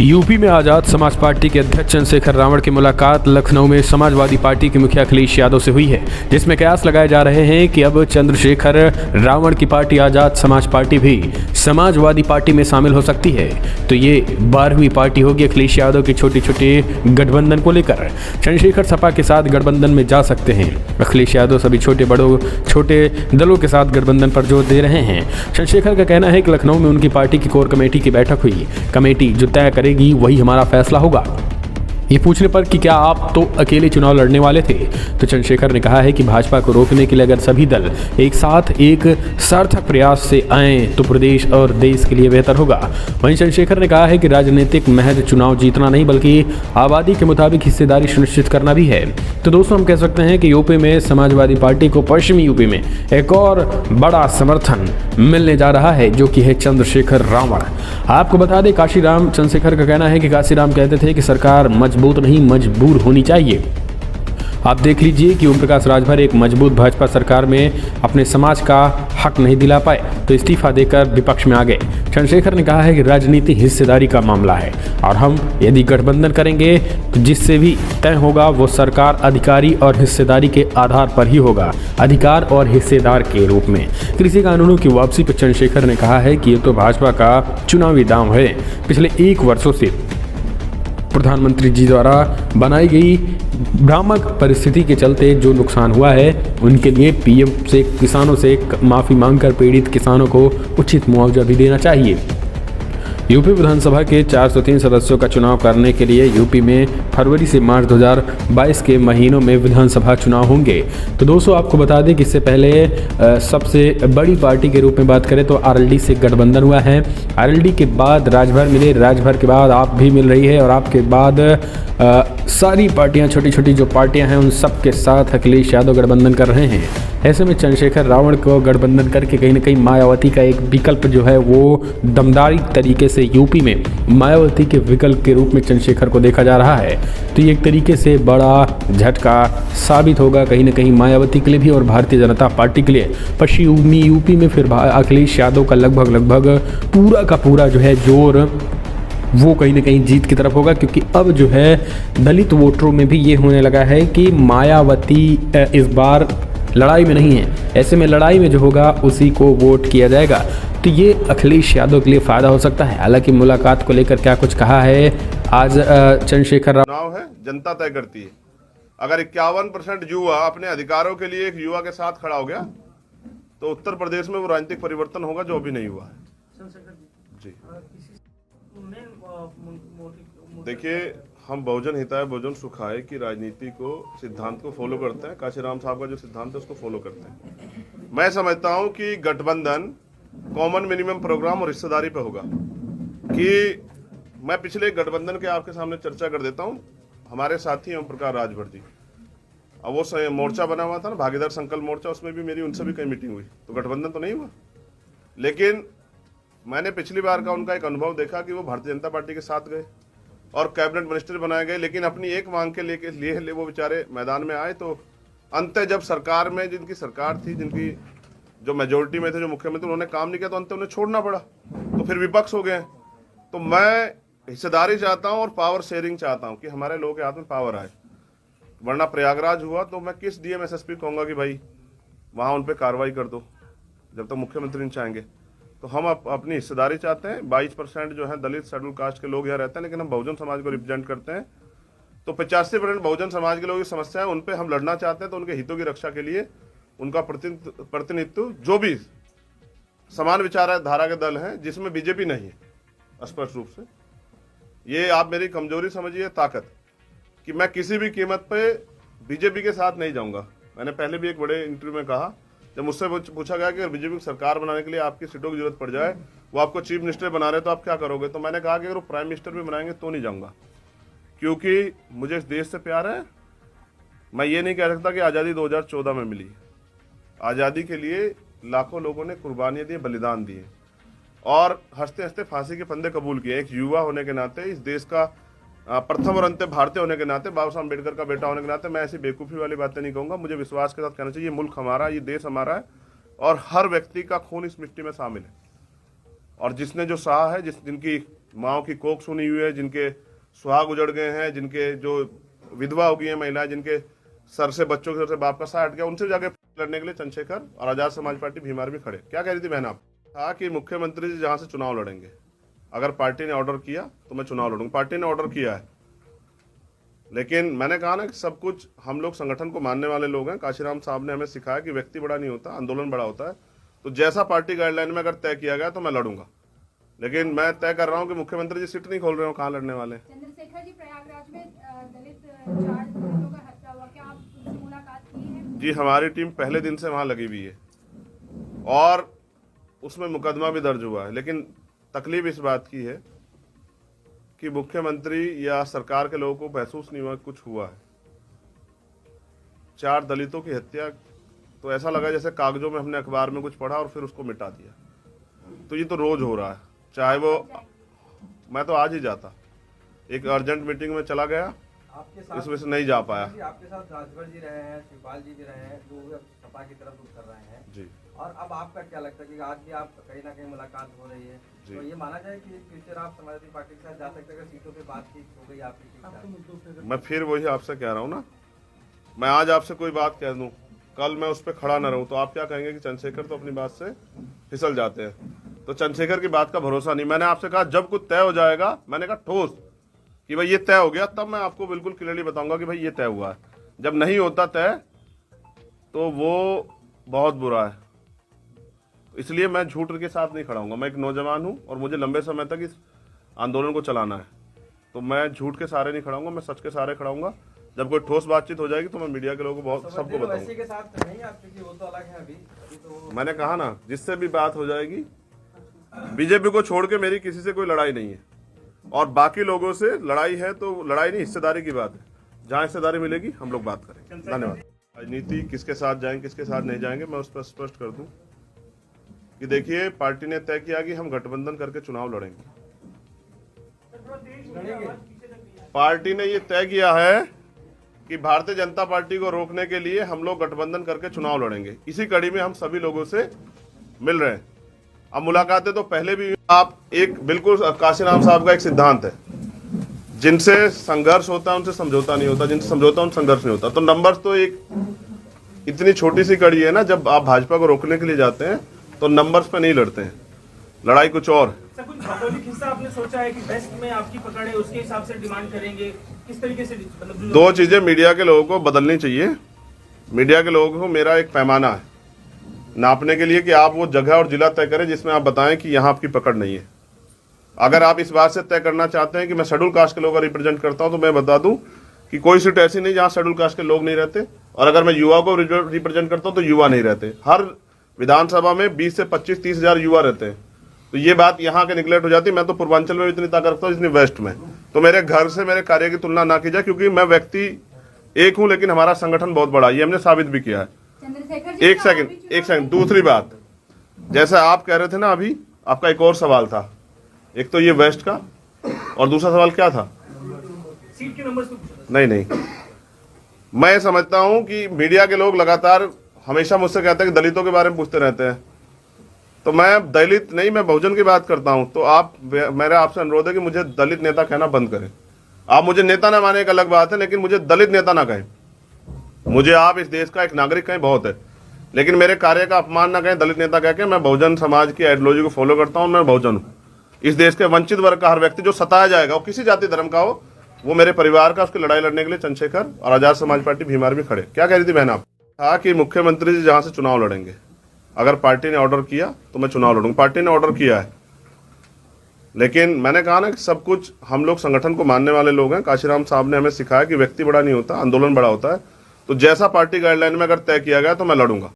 UP में आज़ाद समाज party के अध्यक्ष चंद्रशेखर रावण की मुलाकात लखनऊ में समाजवादी पार्टी के मुखिया अखिलेश यादव से हुई है, जिसमें कयास लगाए जा रहे हैं कि अब चंद्रशेखर रावण की पार्टी आज़ाद समाज पार्टी भी समाजवादी पार्टी में शामिल हो सकती है। तो ये 12वीं पार्टी होगी अखिलेश यादव के छोटे छोटे गठबंधन को लेकर। चंद्रशेखर सपा के साथ गठबंधन में जा सकते हैं। अखिलेश यादव सभी छोटे दलों के साथ गठबंधन पर जोर दे रहे हैं। चंद्रशेखर का कहना है कि लखनऊ में उनकी पार्टी की कोर कमेटी की बैठक हुई। कमेटी जो तय करेगी वही हमारा फैसला होगा। ये पूछने पर कि क्या आप तो अकेले चुनाव लड़ने वाले थे, तो चंद्रशेखर ने कहा है कि भाजपा को रोकने के लिए अगर सभी दल एक साथ एक सार्थक प्रयास से आएं तो प्रदेश और देश के लिए बेहतर होगा। वहीं चंद्रशेखर ने कहा है कि राजनीतिक महज चुनाव जीतना नहीं बल्कि आबादी के मुताबिक हिस्सेदारी सुनिश्चित करना भी है। तो दोस्तों, हम कह सकते हैं कि यूपी में समाजवादी पार्टी को पश्चिमी यूपी में एक और बड़ा समर्थन मिलने जा रहा है, जो कि है चंद्रशेखर रावण। आपको बता दें, काशीराम चंद्रशेखर का कहना है कि काशीराम कहते थे कि सरकार मजबूत नहीं मजबूर होनी चाहिए। आप देख लीजिए कि ओम प्रकाश राजभर एक मजबूत भाजपा सरकार में अपने समाज का हक नहीं दिला पाए तो इस्तीफा देकर विपक्ष में आ गए। चंद्रशेखर ने कहा है कि राजनीति हिस्सेदारी का मामला है और हम यदि गठबंधन करेंगे तो जिससे भी तय होगा वो सरकार अधिकारी और हिस्सेदारी के आधार पर ही होगा, अधिकार और हिस्सेदार के रूप में। कृषि कानूनों की वापसी पर चंद्रशेखर ने कहा है कि ये तो भाजपा का चुनावी दांव है। पिछले 1 वर्षों से प्रधानमंत्री जी द्वारा बनाई गई भ्रामक परिस्थिति के चलते जो नुकसान हुआ है उनके लिए पीएम से किसानों से माफ़ी मांगकर पीड़ित किसानों को उचित मुआवजा भी देना चाहिए। यूपी विधानसभा के 403 सदस्यों का चुनाव करने के लिए यूपी में फरवरी से मार्च 2022 के महीनों में विधानसभा चुनाव होंगे। तो दोस्तों, आपको बता दें कि इससे पहले सबसे बड़ी पार्टी के रूप में बात करें तो आरएलडी से गठबंधन हुआ है। आरएलडी के बाद राजभर मिले, राजभर के बाद आप भी मिल रही है और आपके बाद सारी पार्टियां, छोटी छोटी जो पार्टियां हैं उन सब के साथ अखिलेश यादव गठबंधन कर रहे हैं। ऐसे में चंद्रशेखर रावण को गठबंधन करके कहीं ना कहीं मायावती का एक विकल्प जो है वो दमदारी तरीके से यूपी में मायावती के विकल्प के रूप में चंद्रशेखर को देखा जा रहा है। तो ये एक तरीके से बड़ा झटका साबित होगा कहीं ना कहीं मायावती के लिए भी और भारतीय जनता पार्टी के लिए। पश्चिमी यूपी में फिर अखिलेश यादव का लगभग पूरा का पूरा जो है जोर वो कहीं ना कहीं जीत की तरफ होगा, क्योंकि अब जो है दलित वोटरों में भी ये होने लगा है कि मायावती इस बार लड़ाई में नहीं है। ऐसे में लड़ाई में जो होगा उसी को वोट किया जाएगा। तो ये अखिलेश यादव के लिए फ़ायदा हो सकता है। हालांकि मुलाकात को लेकर क्या कुछ कहा है आज चंद्रशेखर रावण। चुनाव है, जनता तय करती है। अगर 51% युवा अपने अधिकारों के लिए एक युवा के साथ खड़ा हो गया तो उत्तर प्रदेश में वो राजनीतिक परिवर्तन होगा जो अभी नहीं हुआ है। जी देखिए, हम बहुजन हिताय बहुजन सुखाय की राजनीति को सिद्धांत को फॉलो करते हैं। काशीराम साहब का जो सिद्धांत है उसको फॉलो करते हैं। मैं समझता हूं कि गठबंधन कॉमन मिनिमम प्रोग्राम और हिस्सेदारी पे होगा। कि मैं पिछले गठबंधन के आपके सामने चर्चा कर देता हूं। हमारे साथी ओम प्रकाश राजभर जी, अब वो मोर्चा बना हुआ था ना, भागीदार संकल्प मोर्चा, उसमें भी मेरी उनसे भी कई मीटिंग हुई। तो गठबंधन तो नहीं हुआ, लेकिन मैंने पिछली बार का उनका एक अनुभव देखा कि वो भारतीय जनता पार्टी के साथ गए और कैबिनेट मिनिस्टर बनाए गए, लेकिन अपनी एक मांग के लिए वो बेचारे मैदान में आए। तो अंत जब सरकार में जिनकी सरकार थी, जिनकी जो मेजोरिटी में थे, जो मुख्यमंत्री, उन्होंने काम नहीं किया तो अंत उन्हें छोड़ना पड़ा। तो फिर विपक्ष हो गए। तो मैं हिस्सेदारी चाहता हूँ और पावर शेयरिंग चाहता हूँ कि हमारे लोगों के हाथ में पावर आए। वरना प्रयागराज हुआ तो मैं किस डीएम एसएसपी कहूँगा कि भाई वहाँ उन पर कार्रवाई कर दो, जब तक मुख्यमंत्री नहीं चाहेंगे। तो हम अपनी हिस्सेदारी चाहते हैं। 22% जो है दलित शेड्यूल कास्ट के लोग यहाँ रहते हैं, लेकिन हम बहुजन समाज को रिप्रेजेंट करते हैं। तो 85% बहुजन समाज के लोगों की समस्या है, उन पे हम लड़ना चाहते हैं। तो उनके हितों की रक्षा के लिए उनका प्रतिनिधित्व, जो भी समान विचारधारा के दल हैं जिसमें बीजेपी नहीं है, स्पष्ट रूप से ये आप मेरी कमजोरी समझिए, ताकत, कि मैं किसी भी कीमत पे बीजेपी के साथ नहीं जाऊंगा। मैंने पहले भी एक बड़े इंटरव्यू में कहा, जब मुझसे पूछा गया कि अगर बीजेपी की सरकार बनाने के लिए आपकी सीटों की जरूरत पड़ जाए, वो आपको चीफ मिनिस्टर बना रहे तो आप क्या करोगे? तो मैंने कहा कि अगर वो प्राइम मिनिस्टर भी बनाएंगे तो नहीं जाऊंगा, क्योंकि मुझे इस देश से प्यार है। मैं ये नहीं कह सकता कि आज़ादी 2014 में मिली। आज़ादी के लिए लाखों लोगों ने कुर्बानियाँ दी, बलिदान दिए और हंसते हंसते फांसी के फंदे कबूल किए। एक युवा होने के नाते, इस देश का प्रथम और अंतिम भारतीय होने के नाते, बाबा साहब अम्बेडकर का बेटा होने के नाते, मैं ऐसी बेवकूफ़ी वाली बातें नहीं कहूँगा। मुझे विश्वास के साथ कहना चाहिए, ये मुल्क हमारा, ये देश हमारा है और हर व्यक्ति का खून इस मिट्टी में शामिल है। और जिसने जो सहा है, जिनकी माओ की कोख सुनी हुई है, जिनके सुहाग उजड़ गए हैं, जिनके जो विधवा हो गई है महिलाएं, जिनके सर से बच्चों के सर से बाप का सर हट गया, उनसे जाके लड़ने के लिए चंद्रशेखर और आजाद समाज पार्टी भीम आर्मी खड़े। क्या कह रही थी बहन आप? कहा कि मुख्यमंत्री जी जहां से चुनाव लड़ेंगे, अगर पार्टी ने ऑर्डर किया तो मैं चुनाव लड़ूंगा। पार्टी ने ऑर्डर किया है, लेकिन मैंने कहा ना कि सब कुछ हम लोग संगठन को मानने वाले लोग हैं। काशीराम साहब ने हमें सिखाया कि व्यक्ति बड़ा नहीं होता, आंदोलन बड़ा होता है। तो जैसा पार्टी गाइडलाइन में अगर तय किया गया तो मैं लड़ूंगा, लेकिन मैं तय कर रहा हूं कि मुख्यमंत्री जी सीट नहीं खोल रहे हो, कहाँ लड़ने वाले। चंद्रशेखर जी, प्रयागराज में दलित 4 दलितों का हत्या हुआ, क्या आप उनसे मुलाकात की है? जी, हमारी टीम पहले दिन से वहां लगी हुई है और उसमें मुकदमा भी दर्ज हुआ है, लेकिन तकलीफ इस बात की है कि मुख्यमंत्री या सरकार के लोगों को महसूस नहीं हुआ कुछ हुआ है। 4 दलितों की हत्या, तो ऐसा लगा जैसे कागजों में हमने अखबार में कुछ पढ़ा और फिर उसको मिटा दिया। तो ये तो रोज हो रहा है, चाहे वो, मैं तो आज ही जाता, एक अर्जेंट मीटिंग में चला गया, इस वजह से नहीं जा पाया। आपके साथ राजभर जी रहे हैं, शिवपाल जी भी रहे हैं, जो सपा की तरफ रुख कर रहे हैं जी। और अब आपका क्या लगता है कि आज भी आप कहीं ना कहीं मुलाकात हो रही है, तो ये माना जाए कि फ्यूचर आप समाजवादी पार्टी के साथ जा सकते हैं अगर सीटों पे बातचीत हो गई आपकी? मैं फिर वही आपसे कह रहा हूँ ना, मैं आज आपसे कोई बात कह दूं, कल मैं उस पर खड़ा न रहूं तो आप क्या कहेंगे कि चंद्रशेखर तो अपनी बात से फिसल जाते हैं। तो चंद्रशेखर की बात का भरोसा नहीं। मैंने आपसे कहा जब कुछ तय हो जाएगा, मैंने कहा ठोस कि भाई ये तय हो गया, तब मैं आपको बिल्कुल क्लियरली बताऊंगा कि भाई ये तय हुआ है। जब नहीं होता तय तो वो बहुत बुरा है। इसलिए मैं झूठ के साथ नहीं खड़ा हूंगा। मैं एक नौजवान हूं और मुझे लंबे समय तक इस आंदोलन को चलाना है, तो मैं झूठ के सहारे नहीं खड़ा हूंगा, मैं सच के सहारे खड़ा हूंगा। जब कोई ठोस बातचीत हो जाएगी तो मैं मीडिया के लोगों को बहुत सबको बताऊंगा। के साथ नहीं आप, क्योंकि वो तो अलग है अभी तो। मैंने कहा ना, जिससे भी बात हो जाएगी, बीजेपी को छोड़ के मेरी किसी से कोई लड़ाई नहीं है, और बाकी लोगों से लड़ाई है तो लड़ाई नहीं, हिस्सेदारी की बात है। जहां हिस्सेदारी मिलेगी हम लोग बात करेंगे। धन्यवाद। राजनीति किसके साथ जाएंगे किसके साथ नहीं जाएंगे, मैं उस पर स्पष्ट कर दूं कि देखिए, पार्टी ने तय किया कि हम गठबंधन करके चुनाव लड़ेंगे। पार्टी ने ये तय किया है कि भारतीय जनता पार्टी को रोकने के लिए हम लोग गठबंधन करके चुनाव लड़ेंगे। इसी कड़ी में हम सभी लोगों से मिल रहे हैं। अब मुलाकातें तो पहले भी, आप एक बिल्कुल काशीराम साहब का एक सिद्धांत है, जिनसे संघर्ष होता है उनसे समझौता नहीं होता, जिनसे समझौता उनसे संघर्ष नहीं होता। तो नंबर्स तो एक इतनी छोटी सी कड़ी है ना, जब आप भाजपा को रोकने के लिए जाते हैं तो नंबर्स पे नहीं लड़ते हैं, लड़ाई कुछ और है। सर, कुछ भौगोलिक हिस्सा आपने सोचा है कि वेस्ट में आपकी पकड़ है, उसके हिसाब से डिमांड करेंगे, किस तरीके से? मतलब 2 चीजें मीडिया के लोगों को बदलनी चाहिए। मीडिया के लोगों को मेरा एक पैमाना है नापने के लिए कि आप वो जगह और जिला तय करें जिसमें आप बताएं कि यहाँ आपकी पकड़ नहीं है। अगर आप इस बात से तय करना चाहते हैं कि मैं शेड्यूल कास्ट के लोगों का रिप्रेजेंट करता हूं, तो मैं बता दूं कि कोई सीट ऐसी नहीं जहां शेड्यूल कास्ट के लोग नहीं रहते, और अगर मैं युवा को रिप्रेजेंट करता हूं तो युवा नहीं रहते। हर विधानसभा में 20 से 25-30 हजार युवा रहते हैं। तो ये बात यहाँ के निगलेक्ट हो जाती है। मैं तो पूर्वांचल में इतनी ताकत रखता हूँ जितनी वेस्ट में। तो मेरे घर से मेरे कार्य की तुलना ना की जाए, क्योंकि मैं व्यक्ति एक हूं, लेकिन हमारा संगठन बहुत बड़ा, ये हमने साबित भी किया है। एक सेकंड, दूसरी बात, जैसा आप कह रहे थे ना अभी, आपका एक और सवाल था, एक तो ये वेस्ट का, और दूसरा सवाल क्या था? सीट के नंबर नहीं, मैं समझता हूं कि मीडिया के लोग लगातार हमेशा मुझसे कहते हैं कि दलितों के बारे में पूछते रहते हैं, तो मैं दलित नहीं, मैं बहुजन की बात करता हूं। तो आप, मेरा आपसे अनुरोध है कि मुझे दलित नेता कहना बंद करें। आप मुझे नेता ना माने एक अलग बात है, लेकिन मुझे दलित नेता ना कहें। मुझे आप इस देश का एक नागरिक कहें बहुत है, लेकिन मेरे कार्य का अपमान ना कहें दलित नेता कह के। मैं बहुजन समाज की आइडियोलॉजी को फॉलो करता हूं, मैं बहुजन हूं। इस देश के वंचित वर्ग का हर व्यक्ति जो सताया जाएगा, वो किसी जाति धर्म का हो, वो मेरे परिवार का, उसकी लड़ाई लड़ने के लिए चंद्रशेखर और आजाद समाज पार्टी भीम आर्मी खड़े। क्या कह रही थी बहन आप? कहा कि मुख्यमंत्री जी जहां से चुनाव लड़ेंगे, अगर पार्टी ने ऑर्डर किया तो मैं चुनाव लड़ूंगा। पार्टी ने ऑर्डर किया है, लेकिन मैंने कहा ना कि सब कुछ हम लोग संगठन को मानने वाले लोग हैं। काशीराम साहब ने हमें सिखाया कि व्यक्ति बड़ा नहीं होता, आंदोलन बड़ा होता है। तो जैसा पार्टी गाइडलाइन में अगर तय किया गया तो मैं लड़ूंगा।